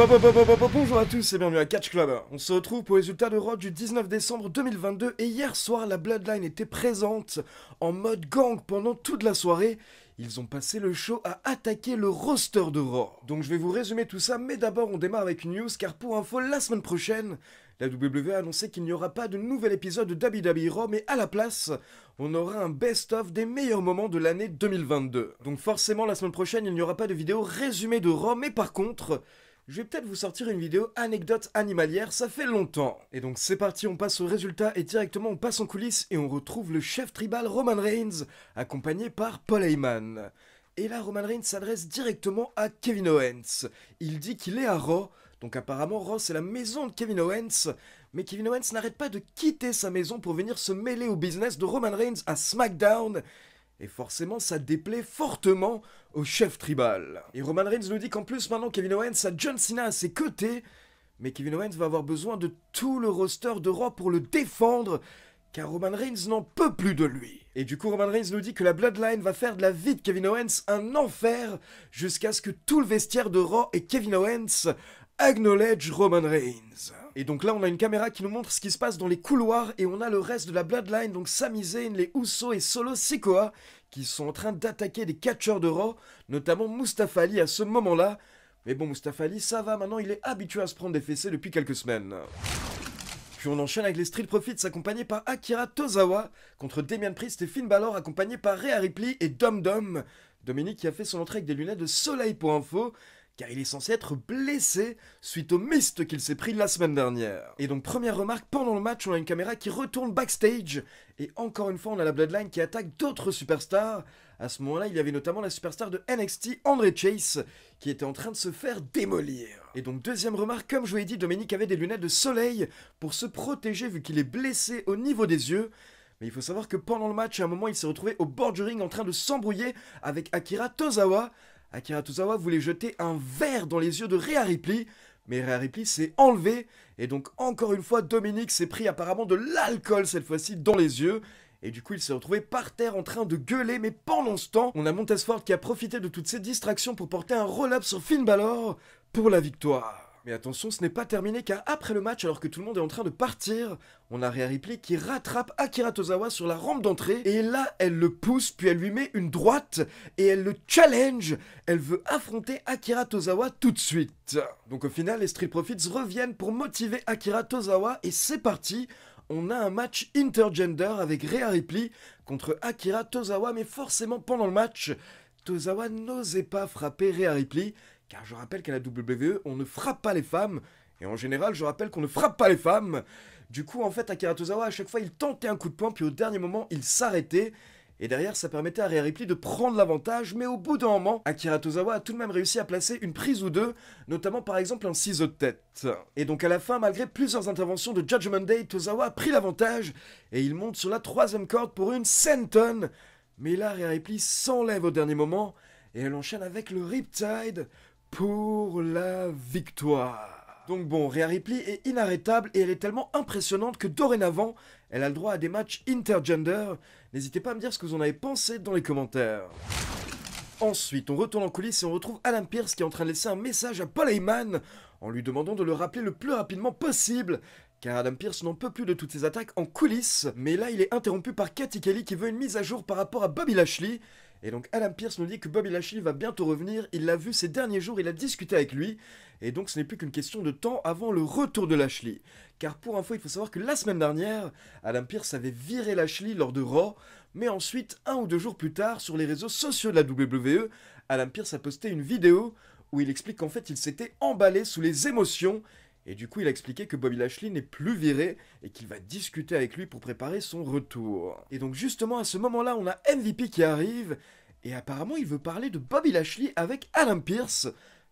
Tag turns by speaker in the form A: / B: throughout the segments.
A: Bonjour à tous et bienvenue à Catch Club. On se retrouve pour les résultats de Raw du 19 décembre 2022 et hier soir la Bloodline était présente en mode gang pendant toute la soirée. Ils ont passé le show à attaquer le roster de Raw. Donc je vais vous résumer tout ça, mais d'abord on démarre avec une news car pour info la semaine prochaine, la WWE a annoncé qu'il n'y aura pas de nouvel épisode de WWE Raw, mais à la place, on aura un best-of des meilleurs moments de l'année 2022. Donc forcément la semaine prochaine il n'y aura pas de vidéo résumée de Raw, mais par contre... je vais peut-être vous sortir une vidéo anecdote animalière, ça fait longtemps. Et donc c'est parti, on passe au résultat et directement on passe en coulisses et on retrouve le chef tribal Roman Reigns, accompagné par Paul Heyman. Et là Roman Reigns s'adresse directement à Kevin Owens. Il dit qu'il est à Raw, donc apparemment Raw c'est la maison de Kevin Owens, mais Kevin Owens n'arrête pas de quitter sa maison pour venir se mêler au business de Roman Reigns à SmackDown. Et forcément, ça déplaît fortement au chef tribal. Et Roman Reigns nous dit qu'en plus, maintenant, Kevin Owens a John Cena à ses côtés. Mais Kevin Owens va avoir besoin de tout le roster de Raw pour le défendre, car Roman Reigns n'en peut plus de lui. Et du coup, Roman Reigns nous dit que la Bloodline va faire de la vie de Kevin Owens un enfer, jusqu'à ce que tout le vestiaire de Raw et Kevin Owens acknowledge Roman Reigns. Et donc là on a une caméra qui nous montre ce qui se passe dans les couloirs et on a le reste de la Bloodline, donc Sami Zayn, les Usos et Solo Sikoa qui sont en train d'attaquer des catcheurs de Raw, notamment Mustafa Ali à ce moment-là. Mais bon, Mustafa Ali ça va, maintenant il est habitué à se prendre des fessées depuis quelques semaines. Puis on enchaîne avec les Street Profits accompagnés par Akira Tozawa contre Damian Priest et Finn Balor accompagnés par Rhea Ripley et Dom Dom. Dominique qui a fait son entrée avec des lunettes de soleil pour info, car il est censé être blessé suite au mist qu'il s'est pris la semaine dernière. Et donc première remarque, pendant le match on a une caméra qui retourne backstage, et encore une fois on a la Bloodline qui attaque d'autres superstars. À ce moment-là il y avait notamment la superstar de NXT, Andre Chase, qui était en train de se faire démolir. Et donc deuxième remarque, comme je vous l'ai dit, Dominique avait des lunettes de soleil pour se protéger vu qu'il est blessé au niveau des yeux. Mais il faut savoir que pendant le match, à un moment il s'est retrouvé au bord du ring en train de s'embrouiller avec Akira Tozawa. Akira Tozawa voulait jeter un verre dans les yeux de Rhea Ripley, mais Rhea Ripley s'est enlevée, et donc encore une fois Dominique s'est pris apparemment de l'alcool cette fois-ci dans les yeux, et du coup il s'est retrouvé par terre en train de gueuler, mais pendant ce temps, on a Montez-Ford qui a profité de toutes ces distractions pour porter un roll-up sur Finn Balor pour la victoire. Mais attention, ce n'est pas terminé car après le match, alors que tout le monde est en train de partir, on a Rhea Ripley qui rattrape Akira Tozawa sur la rampe d'entrée et là, elle le pousse puis elle lui met une droite et elle le challenge. Elle veut affronter Akira Tozawa tout de suite. Donc au final, les Street Profits reviennent pour motiver Akira Tozawa et c'est parti. On a un match intergender avec Rhea Ripley contre Akira Tozawa, mais forcément pendant le match, Tozawa n'osait pas frapper Rhea Ripley. Car je rappelle qu'à la WWE, on ne frappe pas les femmes. Et en général, je rappelle qu'on ne frappe pas les femmes. Du coup, en fait, Akira Tozawa, à chaque fois, il tentait un coup de poing, puis au dernier moment, il s'arrêtait. Et derrière, ça permettait à Rhea Ripley de prendre l'avantage. Mais au bout d'un moment, Akira Tozawa a tout de même réussi à placer une prise ou deux, notamment par exemple un ciseau de tête. Et donc à la fin, malgré plusieurs interventions de Judgment Day, Tozawa a pris l'avantage. Et il monte sur la troisième corde pour une senton. Mais là, Rhea Ripley s'enlève au dernier moment. Et elle enchaîne avec le Riptide pour la victoire. Donc bon, Rhea Ripley est inarrêtable et elle est tellement impressionnante que dorénavant, elle a le droit à des matchs intergender. N'hésitez pas à me dire ce que vous en avez pensé dans les commentaires. Ensuite, on retourne en coulisses et on retrouve Adam Pearce qui est en train de laisser un message à Paul Heyman en lui demandant de le rappeler le plus rapidement possible. Car Adam Pearce n'en peut plus de toutes ces attaques en coulisses. Mais là, il est interrompu par Cathy Kelly qui veut une mise à jour par rapport à Bobby Lashley. Et donc Adam Pearce nous dit que Bobby Lashley va bientôt revenir, il l'a vu ces derniers jours, il a discuté avec lui, et donc ce n'est plus qu'une question de temps avant le retour de Lashley. Car pour info, il faut savoir que la semaine dernière, Adam Pearce avait viré Lashley lors de Raw, mais ensuite, 1 ou 2 jours plus tard, sur les réseaux sociaux de la WWE, Adam Pearce a posté une vidéo où il explique qu'en fait il s'était emballé sous les émotions, et du coup, il a expliqué que Bobby Lashley n'est plus viré et qu'il va discuter avec lui pour préparer son retour. Et donc justement, à ce moment-là, on a MVP qui arrive et apparemment, il veut parler de Bobby Lashley avec Adam Pearce.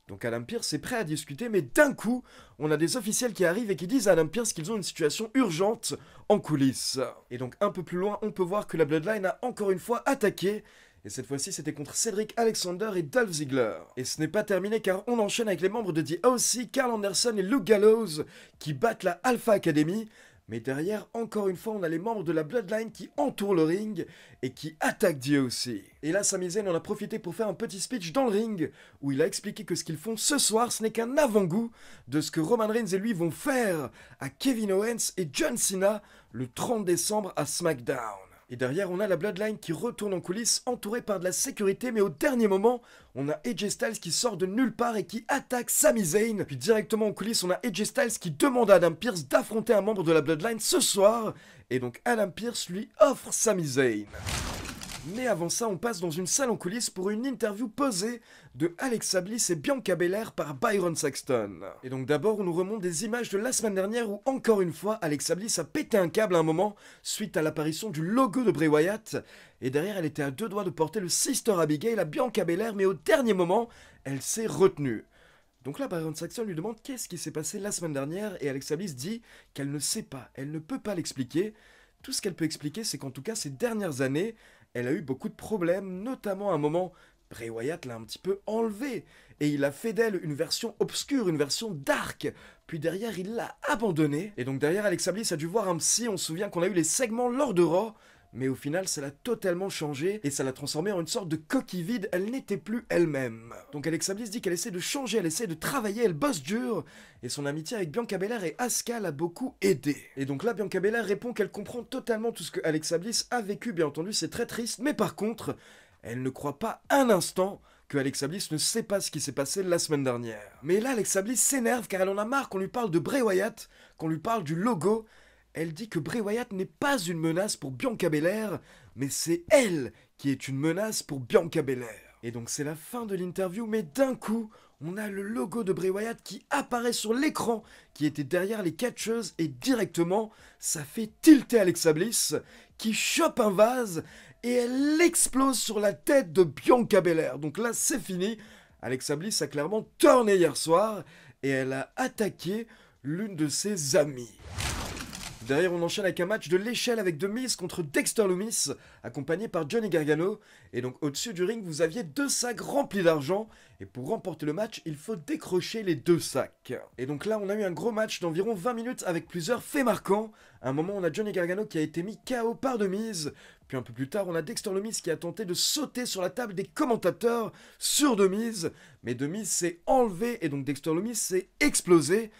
A: Donc Adam Pearce est prêt à discuter, mais d'un coup, on a des officiels qui arrivent et qui disent à Adam Pearce qu'ils ont une situation urgente en coulisses. Et donc un peu plus loin, on peut voir que la Bloodline a encore une fois attaqué. Et cette fois-ci, c'était contre Cedric Alexander et Dolph Ziggler. Et ce n'est pas terminé car on enchaîne avec les membres de The OC, Carl Anderson et Luke Gallows, qui battent la Alpha Academy. Mais derrière, encore une fois, on a les membres de la Bloodline qui entourent le ring et qui attaquent DOC. Et là, Sami Zayn en a profité pour faire un petit speech dans le ring où il a expliqué que ce qu'ils font ce soir, ce n'est qu'un avant-goût de ce que Roman Reigns et lui vont faire à Kevin Owens et John Cena le 30 décembre à SmackDown. Et derrière, on a la Bloodline qui retourne en coulisses entourée par de la sécurité, mais au dernier moment, on a AJ Styles qui sort de nulle part et qui attaque Sami Zayn. Puis directement en coulisses, on a AJ Styles qui demande à Adam Pearce d'affronter un membre de la Bloodline ce soir. Et donc Adam Pearce lui offre Sami Zayn. Mais avant ça, on passe dans une salle en coulisses pour une interview posée de Alexa Bliss et Bianca Belair par Byron Saxton. Et donc d'abord, on nous remonte des images de la semaine dernière où, encore une fois, Alexa Bliss a pété un câble à un moment suite à l'apparition du logo de Bray Wyatt. Et derrière, elle était à deux doigts de porter le Sister Abigail à Bianca Belair, mais au dernier moment, elle s'est retenue. Donc là, Byron Saxton lui demande qu'est-ce qui s'est passé la semaine dernière et Alexa Bliss dit qu'elle ne sait pas, elle ne peut pas l'expliquer. Tout ce qu'elle peut expliquer, c'est qu'en tout cas, ces dernières années, elle a eu beaucoup de problèmes, notamment à un moment, Bray Wyatt l'a un petit peu enlevée, et il a fait d'elle une version obscure, une version dark, puis derrière il l'a abandonnée, et donc derrière Alexa Bliss a dû voir un psy, on se souvient qu'on a eu les segments lors de Raw, mais au final ça l'a totalement changée, et ça l'a transformée en une sorte de coquille vide, elle n'était plus elle-même. Donc Alexa Bliss dit qu'elle essaie de changer, elle essaie de travailler, elle bosse dur, et son amitié avec Bianca Belair et Asuka l'a beaucoup aidé. Et donc là Bianca Belair répond qu'elle comprend totalement tout ce que Alexa Bliss a vécu, bien entendu c'est très triste, mais par contre, elle ne croit pas un instant que Alexa Bliss ne sait pas ce qui s'est passé la semaine dernière. Mais là Alexa Bliss s'énerve car elle en a marre qu'on lui parle de Bray Wyatt, qu'on lui parle du logo. Elle dit que Bray Wyatt n'est pas une menace pour Bianca Belair, mais c'est elle qui est une menace pour Bianca Belair. Et donc c'est la fin de l'interview, mais d'un coup, on a le logo de Bray Wyatt qui apparaît sur l'écran, qui était derrière les catcheuses, et directement, ça fait tilter Alexa Bliss, qui chope un vase, et elle explose sur la tête de Bianca Belair. Donc là, c'est fini. Alexa Bliss a clairement tourné hier soir, et elle a attaqué l'une de ses amies. Derrière, on enchaîne avec un match de l'échelle avec The Miz contre Dexter Lumis, accompagné par Johnny Gargano. Et donc, au-dessus du ring, vous aviez deux sacs remplis d'argent. Et pour remporter le match, il faut décrocher les deux sacs. Et donc là, on a eu un gros match d'environ 20 minutes avec plusieurs faits marquants. À un moment, on a Johnny Gargano qui a été mis KO par The Miz. Puis un peu plus tard, on a Dexter Lumis qui a tenté de sauter sur la table des commentateurs sur The Miz. Mais The Miz s'est enlevé et donc Dexter Lumis s'est explosé.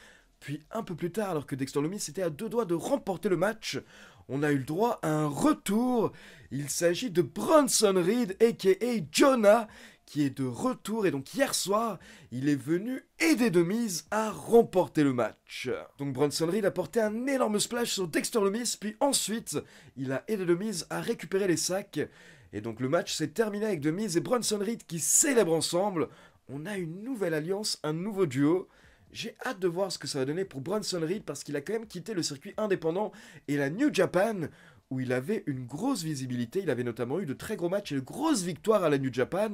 A: Puis un peu plus tard, alors que Dexter Lumis était à deux doigts de remporter le match, on a eu le droit à un retour. Il s'agit de Bronson Reed, a.k.a. Jonah, qui est de retour. Et donc hier soir, il est venu aider The Miz à remporter le match. Donc Bronson Reed a porté un énorme splash sur Dexter Lumis, puis ensuite, il a aidé The Miz à récupérer les sacs. Et donc le match s'est terminé avec The Miz et Bronson Reed qui célèbrent ensemble. On a une nouvelle alliance, un nouveau duo. J'ai hâte de voir ce que ça va donner pour Bronson Reed parce qu'il a quand même quitté le circuit indépendant et la New Japan où il avait une grosse visibilité. Il avait notamment eu de très gros matchs et de grosses victoires à la New Japan.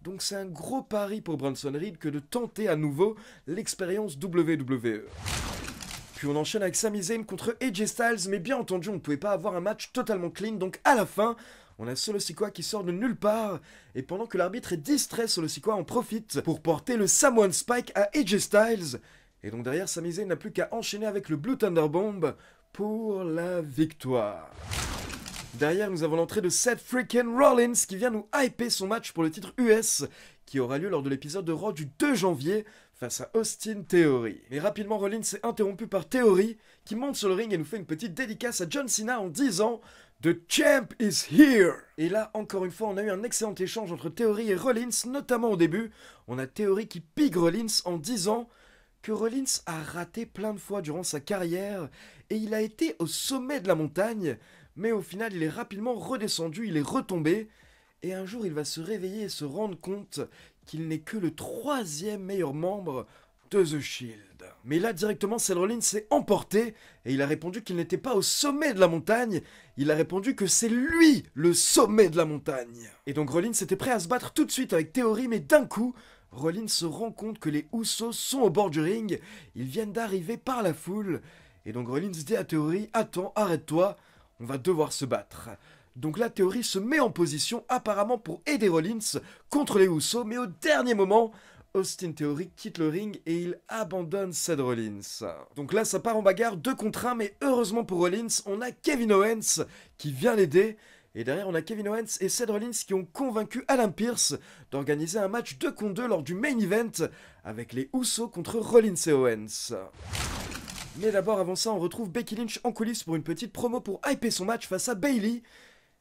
A: Donc c'est un gros pari pour Bronson Reed que de tenter à nouveau l'expérience WWE. Puis on enchaîne avec Sami Zayn contre AJ Styles, mais bien entendu on ne pouvait pas avoir un match totalement clean, donc à la fin, on a Solo Sikoa qui sort de nulle part, et pendant que l'arbitre est distrait, Solo Sikoa en profite pour porter le Samoan Spike à AJ Styles. Et donc derrière, Sami Zayn n'a plus qu'à enchaîner avec le Blue Thunder Bomb pour la victoire. Derrière, nous avons l'entrée de Seth freaking Rollins qui vient nous hyper son match pour le titre US qui aura lieu lors de l'épisode de Raw du 2 janvier face à Austin Theory. Mais rapidement, Rollins est interrompu par Theory qui monte sur le ring et nous fait une petite dédicace à John Cena en disant The champ is here! Et là, encore une fois, on a eu un excellent échange entre Theory et Rollins, notamment au début. On a Theory qui pique Rollins en disant que Rollins a raté plein de fois durant sa carrière et il a été au sommet de la montagne, mais au final, il est rapidement redescendu, il est retombé. Et un jour, il va se réveiller et se rendre compte qu'il n'est que le 3e meilleur membre de The Shield. Mais là, directement, Seth Rollins s'est emporté et il a répondu qu'il n'était pas au sommet de la montagne. Il a répondu que c'est lui le sommet de la montagne. Et donc Rollins était prêt à se battre tout de suite avec Theory, mais d'un coup, Rollins se rend compte que les Usos sont au bord du ring. Ils viennent d'arriver par la foule. Et donc Rollins dit à Theory, attends, arrête-toi, on va devoir se battre. Donc là, Theory se met en position apparemment pour aider Rollins contre les Usos, mais au dernier moment, Austin Theory quitte le ring et il abandonne Seth Rollins. Donc là, ça part en bagarre 2 contre 1, mais heureusement pour Rollins, on a Kevin Owens qui vient l'aider. Et derrière, on a Kevin Owens et Seth Rollins qui ont convaincu Adam Pearce d'organiser un match 2 contre 2 lors du main event avec les Usos contre Rollins et Owens. Mais d'abord, avant ça, on retrouve Becky Lynch en coulisses pour une petite promo pour hyper son match face à Bayley.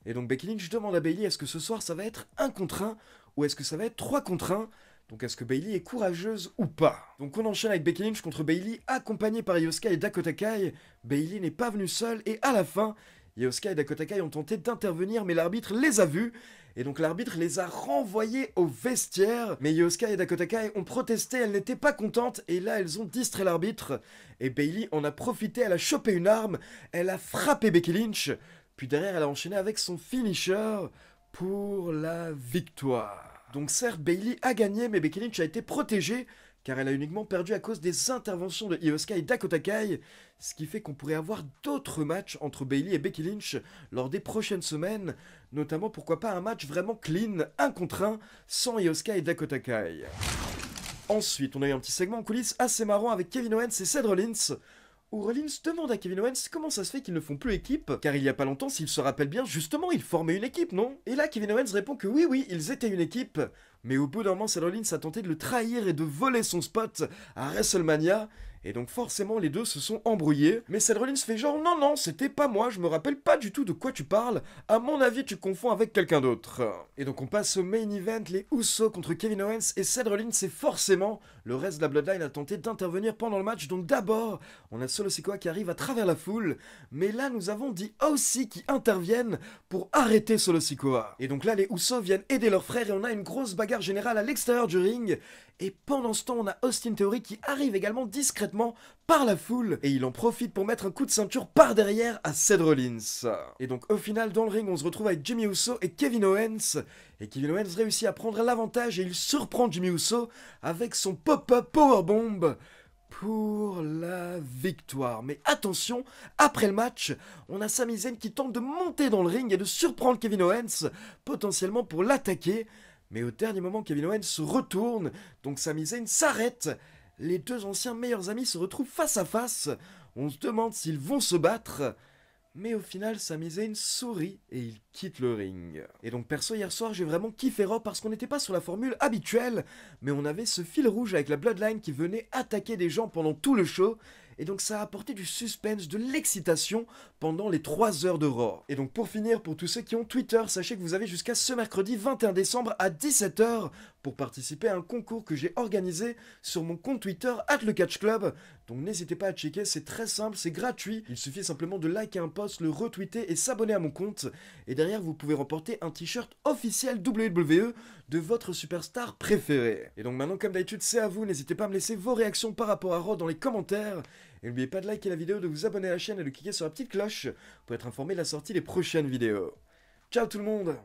A: Et donc Becky Lynch demande à Bayley est-ce que ce soir ça va être 1 contre 1 ou est-ce que ça va être 3 contre 1. Donc est-ce que Bayley est courageuse ou pas? Donc on enchaîne avec Becky Lynch contre Bayley, accompagnée par Io Sky et Dakota Kai. Bayley n'est pas venue seule et à la fin, Io Sky et Dakota Kai ont tenté d'intervenir mais l'arbitre les a vus. Et donc l'arbitre les a renvoyés au vestiaire. Mais Io Sky et Dakota Kai ont protesté, elles n'étaient pas contentes. Et là elles ont distrait l'arbitre. Et Bayley en a profité, elle a chopé une arme. Elle a frappé Becky Lynch. Puis derrière elle a enchaîné avec son finisher pour la victoire. Donc certes, Bayley a gagné, mais Becky Lynch a été protégée, car elle a uniquement perdu à cause des interventions de Io Sky et Dakota Kai, ce qui fait qu'on pourrait avoir d'autres matchs entre Bayley et Becky Lynch lors des prochaines semaines, notamment pourquoi pas un match vraiment clean, 1 contre 1, sans Io Sky et Dakota Kai. Ensuite, on a eu un petit segment en coulisses assez marrant avec Kevin Owens et Seth Rollins, où Rollins demande à Kevin Owens comment ça se fait qu'ils ne font plus équipe, car il y a pas longtemps, s'il se rappelle bien, justement, ils formaient une équipe, non? Et là, Kevin Owens répond que oui, ils étaient une équipe, mais au bout d'un moment, Seth Rollins a tenté de le trahir et de voler son spot à WrestleMania, et donc forcément, les deux se sont embrouillés, mais Seth Rollins fait genre non, c'était pas moi, je me rappelle pas du tout de quoi tu parles, à mon avis, tu confonds avec quelqu'un d'autre. Et donc on passe au main event, les Usos contre Kevin Owens et Seth Rollins, et forcément, le reste de la Bloodline a tenté d'intervenir pendant le match, donc d'abord, on a Solo Sikoa qui arrive à travers la foule, mais là nous avons dit aussi qui interviennent pour arrêter Solo Sikoa. Et donc là les Usos viennent aider leur frère et on a une grosse bagarre générale à l'extérieur du ring, et pendant ce temps on a Austin Theory qui arrive également discrètement par la foule, et il en profite pour mettre un coup de ceinture par derrière à Seth Rollins. Et donc au final dans le ring on se retrouve avec Jimmy Uso et Kevin Owens, et Kevin Owens réussit à prendre l'avantage et il surprend Jimmy Uso avec son pop-up powerbomb pour la victoire. Mais attention, après le match, on a Sami Zayn qui tente de monter dans le ring et de surprendre Kevin Owens, potentiellement pour l'attaquer. Mais au dernier moment, Kevin Owens se retourne, donc Sami Zayn s'arrête. Les deux anciens meilleurs amis se retrouvent face à face. On se demande s'ils vont se battre. Mais au final, Sami Zayn sourit et il quitte le ring. Et donc perso, hier soir, j'ai vraiment kiffé Raw parce qu'on n'était pas sur la formule habituelle, mais on avait ce fil rouge avec la Bloodline qui venait attaquer des gens pendant tout le show, et donc ça a apporté du suspense, de l'excitation pendant les 3 heures de Raw. Et donc pour finir, pour tous ceux qui ont Twitter, sachez que vous avez jusqu'à ce mercredi 21 décembre à 17 h pour participer à un concours que j'ai organisé sur mon compte Twitter @lecatchclub. Donc n'hésitez pas à checker, c'est très simple, c'est gratuit. Il suffit simplement de liker un post, le retweeter et s'abonner à mon compte. Et derrière, vous pouvez remporter un t-shirt officiel WWE de votre superstar préféré. Et donc maintenant, comme d'habitude, c'est à vous. N'hésitez pas à me laisser vos réactions par rapport à Raw dans les commentaires. Et n'oubliez pas de liker la vidéo, de vous abonner à la chaîne et de cliquer sur la petite cloche pour être informé de la sortie des prochaines vidéos. Ciao tout le monde!